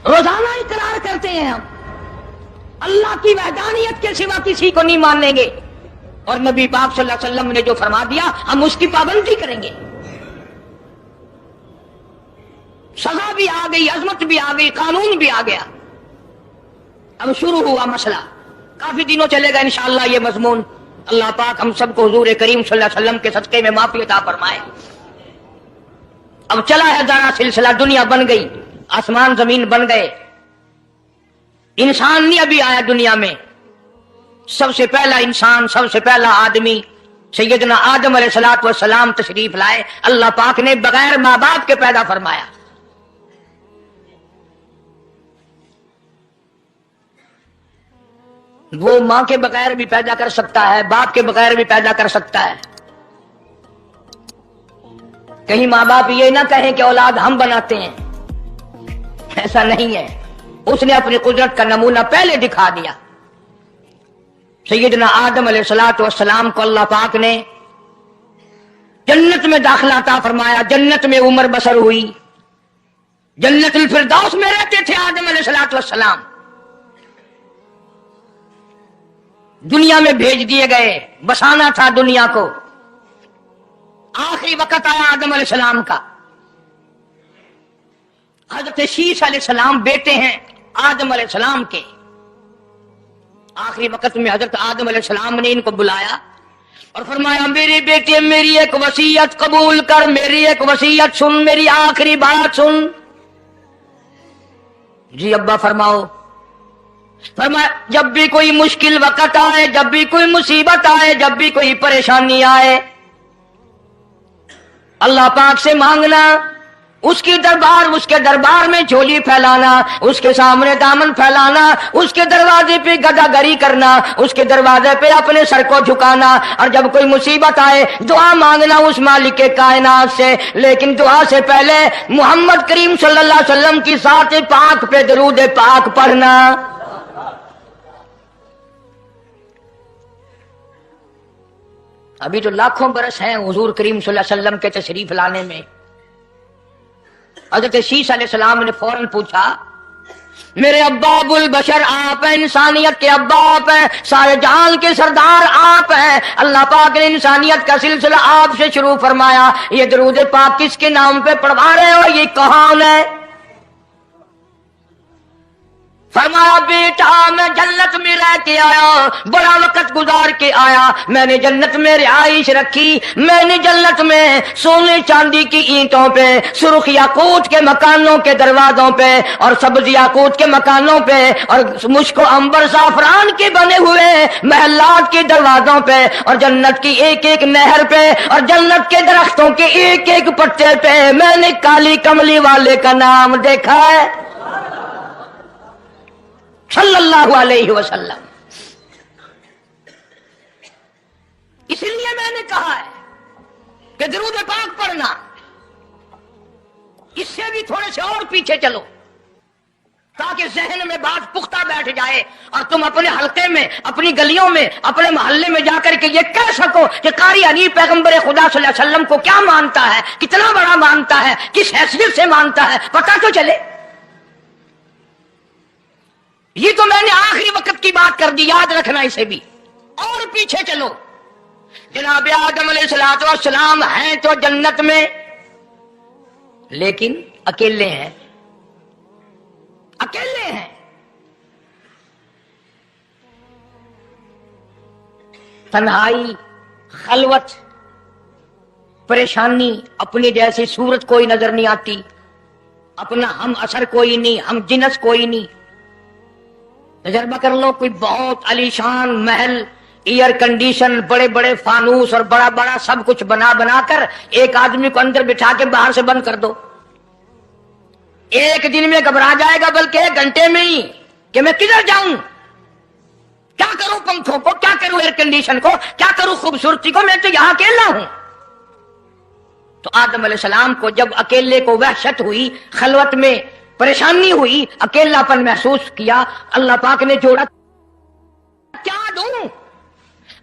روزانہ اقرار کرتے ہیں ہم اللہ کی وحدانیت کے سوا کسی کو نہیں مانیں گے، اور نبی پاک صلی اللہ علیہ وسلم نے جو فرما دیا ہم اس کی پابندی کریں گے۔ سزا بھی آ گئی، عظمت بھی آ گئی، قانون بھی آ گیا۔ اب شروع ہوا مسئلہ، کافی دنوں چلے گا انشاءاللہ یہ مضمون۔ اللہ پاک ہم سب کو حضور کریم صلی اللہ علیہ وسلم کے صدقے میں معافی عطا فرمائے۔ اب چلا ہے دارا سلسلہ، دنیا بن گئی، آسمان زمین بن گئے، انسان نہیں ابھی آیا دنیا میں۔ سب سے پہلا انسان، سب سے پہلا آدمی سیدنا آدم علیہ الصلوۃ والسلام تشریف لائے۔ اللہ پاک نے بغیر ماں باپ کے پیدا فرمایا۔ وہ ماں کے بغیر بھی پیدا کر سکتا ہے، باپ کے بغیر بھی پیدا کر سکتا ہے۔ کہیں ماں باپ یہ نہ کہیں کہ اولاد ہم بناتے ہیں، ایسا نہیں ہے۔ اس نے اپنی قدرت کا نمونہ پہلے دکھا دیا۔ سیدنا آدم علیہ الصلوۃ والسلام کو اللہ پاک نے جنت میں داخلہ عطا فرمایا، جنت میں عمر بسر ہوئی، جنت الفردوس میں رہتے تھے آدم علیہ الصلوۃ والسلام۔ دنیا میں بھیج دیے گئے، بسانا تھا دنیا کو۔ آخری وقت آیا آدم علیہ السلام کا۔ حضرت شیش علیہ السلام بیٹے ہیں آدم علیہ السلام کے۔ آخری وقت میں حضرت آدم علیہ السلام نے ان کو بلایا اور فرمایا میری بیٹی میری ایک وصیت قبول کر، میری ایک وصیت سن، میری آخری بات سن۔ جی ابا فرماؤ۔ فرمایا جب بھی کوئی مشکل وقت آئے، جب بھی کوئی مصیبت آئے، جب بھی کوئی پریشانی آئے، اللہ پاک سے مانگنا، اس کے دربار میں جھولی پھیلانا، اس کے سامنے دامن پھیلانا، اس کے دروازے پہ گدا گری کرنا، اس کے دروازے پہ اپنے سر کو جھکانا، اور جب کوئی مصیبت آئے دعا مانگنا اس مالک کائنات سے۔ لیکن دعا سے پہلے محمد کریم صلی اللہ علیہ وسلم کی ذات پاک پہ درود پاک پڑھنا۔ ابھی تو لاکھوں برس ہیں حضور کریم صلی اللہ علیہ وسلم کے تشریف لانے میں۔ حضرت شیش علیہ السلام نے فوراً پوچھا میرے ابا ابو البشر آپ ہیں، انسانیت کے ابا آپ ہیں، سارے جہان کے سردار آپ ہیں۔ اللہ پاک نے انسانیت کا سلسلہ آپ سے شروع فرمایا، یہ درود پاک کس کے نام پہ پڑھوا رہے ہو، یہ کون ہے؟ فرمایا بیٹا میں جنت میں رہ کے آیا، بڑا وقت گزار کے آیا، میں نے جنت میں رہائش رکھی، میں نے جنت میں سونے چاندی کی اینٹوں پہ، سرخ یاقوت کے مکانوں کے دروازوں پہ، اور سبز یاقوت کے مکانوں پہ، اور مشک و عنبر زعفران کے بنے ہوئے محلات کے دروازوں پہ، اور جنت کی ایک ایک نہر پہ، اور جنت کے درختوں کے ایک ایک پتے پہ میں نے کالی کملی والے کا نام دیکھا ہے صلی اللہ علیہ وسلم۔ اس لیے میں نے کہا ہے کہ درود پاک پڑھنا، اس سے بھی تھوڑے سے اور پیچھے چلو تاکہ ذہن میں بات پختہ بیٹھ جائے، اور تم اپنے حلقے میں، اپنی گلیوں میں، اپنے محلے میں جا کر کے یہ کہہ سکو کہ قاری عنی پیغمبر خدا صلی اللہ علیہ وسلم کو کیا مانتا ہے، کتنا بڑا مانتا ہے، کس حیثیت سے مانتا ہے، پتہ تو چلے۔ یہ تو میں نے آخری وقت کی بات کر دی، یاد رکھنا اسے بھی۔ اور پیچھے چلو، جناب آدم علیہ الصلوۃ والسلام ہیں تو جنت میں، لیکن اکیلے ہیں، اکیلے ہیں۔ تنہائی، خلوت، پریشانی، اپنی جیسی صورت کوئی نظر نہیں آتی، اپنا ہم اثر کوئی نہیں، ہم جنس کوئی نہیں۔ تجربہ کر لو، کوئی بہت عالیشان محل، ایئر کنڈیشن، بڑے بڑے فانوس اور بڑا بڑا سب کچھ بنا بنا کر ایک آدمی کو اندر بٹھا کے باہر سے بند کر دو، ایک دن میں گھبرا جائے گا، بلکہ ایک گھنٹے میں ہی، کہ میں کدھر جاؤں، کیا کروں پنکھوں کو، کیا کروں ایئر کنڈیشن کو، کیا کروں خوبصورتی کو، میں تو یہاں اکیلا ہوں۔ تو آدم علیہ السلام کو جب اکیلے کو وحشت ہوئی، خلوت میں پریشانی ہوئی، اکیلا پن محسوس کیا، اللہ پاک نے جوڑا کیا دوں؟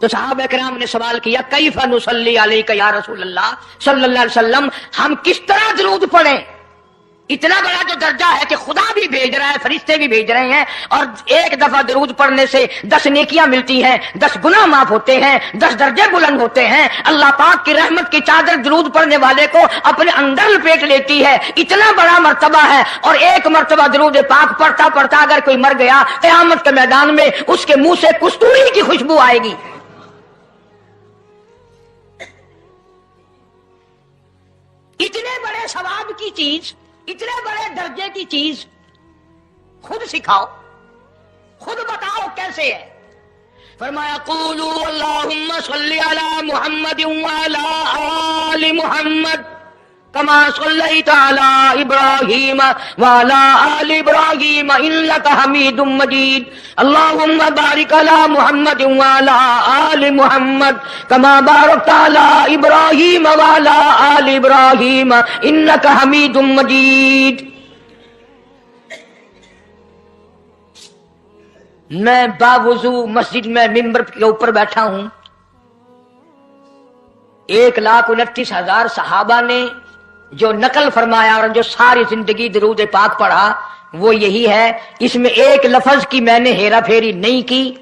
تو صحابہ کرام نے سوال کیا کیف نصلی علیک یا رسول اللہ صلی اللہ علیہ وسلم، ہم کس طرح درود پڑھیں؟ اتنا بڑا جو درجہ ہے کہ خدا بھی بھیج رہا ہے، فرشتے بھی بھیج رہے ہیں، اور ایک دفعہ درود پڑھنے سے 10 نیکیاں ملتی ہیں، 10 گناہ معاف ہوتے ہیں، 10 درجے بلند ہوتے ہیں۔ اللہ پاک کی رحمت کی چادر درود پڑھنے والے کو اپنے اندر لپیٹ لیتی ہے، اتنا بڑا مرتبہ ہے۔ اور ایک مرتبہ درود پاک پڑھتا پڑھتا اگر کوئی مر گیا، قیامت کے میدان میں اس کے منہ سے کستوری کی خوشبو آئے گی۔ اتنے بڑے ثواب کی چیز، اتنے بڑے درجے کی چیز خود سکھاؤ، خود بتاؤ کیسے ہے۔ فرمایا قولوا اللہم صلی علی محمد وعلی آل محمد کما صلیت علی ابراہیم وعلی آل ابراہیم انک حمید مجید، اللہم بارک علی محمد وعلی آل محمد کما بارکت علی ابراہیم وعلی آل ابراہیم انک حمید مجید۔ میں باوضو مسجد میں ممبر کے اوپر بیٹھا ہوں، 1,29,000 صحابہ نے جو نقل فرمایا اور جو ساری زندگی درود پاک پڑھا وہ یہی ہے، اس میں ایک لفظ کی میں نے ہیرا پھیری نہیں کی۔